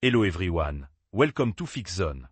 Hello everyone, welcome to FixZone.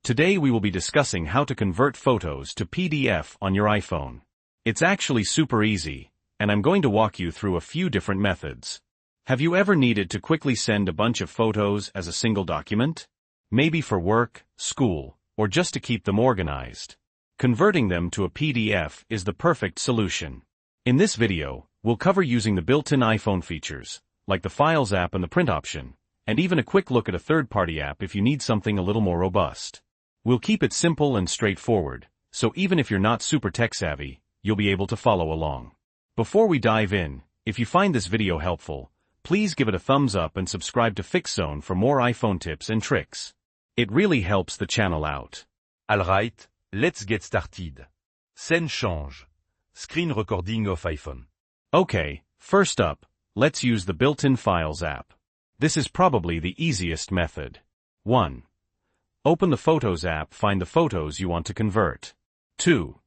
Today we will be discussing how to convert photos to PDF on your iPhone. It's actually super easy, and I'm going to walk you through a few different methods. Have you ever needed to quickly send a bunch of photos as a single document? Maybe for work, school, or just to keep them organized. Converting them to a PDF is the perfect solution. In this video, we'll cover using the built-in iPhone features, like the Files app and the print option, and even a quick look at a third-party app if you need something a little more robust. We'll keep it simple and straightforward, so even if you're not super tech-savvy, you'll be able to follow along. Before we dive in, if you find this video helpful, please give it a thumbs up and subscribe to FixZone for more iPhone tips and tricks. It really helps the channel out. Alright, let's get started. Scène change. Screen recording of iPhone. Okay, first up, let's use the built-in Files app. This is probably the easiest method. 1. Open the Photos app, find the photos you want to convert. 2.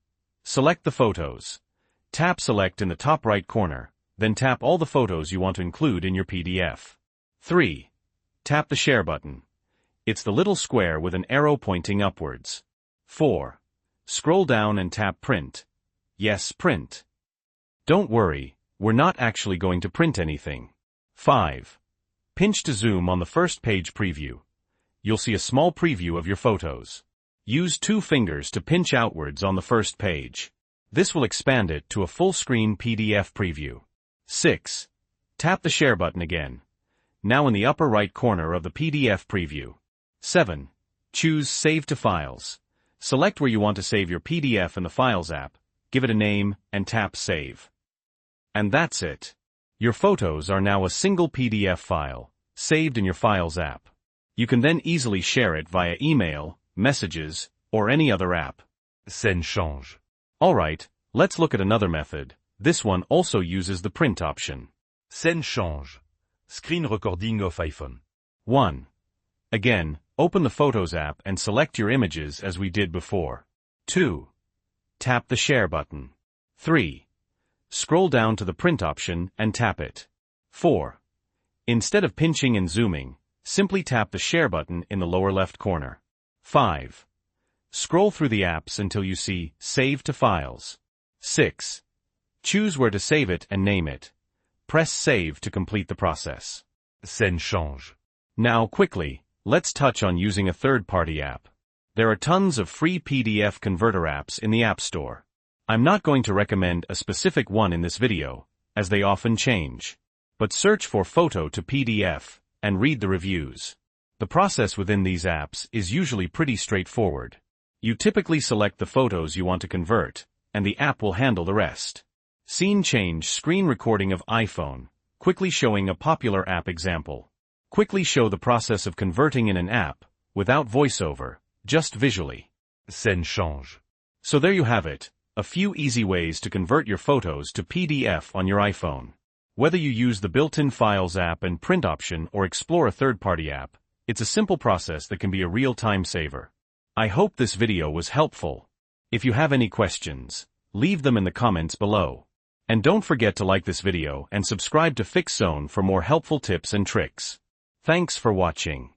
Select the photos. Tap Select in the top right corner, then tap all the photos you want to include in your PDF. 3. Tap the Share button. It's the little square with an arrow pointing upwards. 4. Scroll down and tap Print. Yes, print. Don't worry, we're not actually going to print anything. 5. Pinch to zoom on the first page preview. You'll see a small preview of your photos. Use 2 fingers to pinch outwards on the first page. This will expand it to a full-screen PDF preview. 6. Tap the Share button again. Now in the upper right corner of the PDF preview. 7. Choose Save to Files. Select where you want to save your PDF in the Files app, give it a name, and tap Save. And that's it. Your photos are now a single PDF file, saved in your Files app. You can then easily share it via email, messages, or any other app. Scène change. Alright, let's look at another method. This one also uses the print option. Scène change. Screen recording of iPhone. 1. Again, open the Photos app and select your images as we did before. 2. Tap the Share button. 3. Scroll down to the print option and tap it. 4. Instead of pinching and zooming, simply tap the Share button in the lower left corner. 5. Scroll through the apps until you see Save to Files. 6. Choose where to save it and name it. Press Save to complete the process. Scène change. Now quickly, let's touch on using a third-party app. There are tons of free PDF converter apps in the App Store. I'm not going to recommend a specific one in this video, as they often change. But search for Photo to PDF, and read the reviews. The process within these apps is usually pretty straightforward. You typically select the photos you want to convert, and the app will handle the rest. Scene change screen recording of iPhone, quickly showing a popular app example. Quickly show the process of converting in an app, without voiceover, just visually. Scène change. So there you have it, a few easy ways to convert your photos to PDF on your iPhone. Whether you use the built-in Files app and print option or explore a third-party app, it's a simple process that can be a real time saver. I hope this video was helpful. If you have any questions, leave them in the comments below. And don't forget to like this video and subscribe to FixZone for more helpful tips and tricks. Thanks for watching.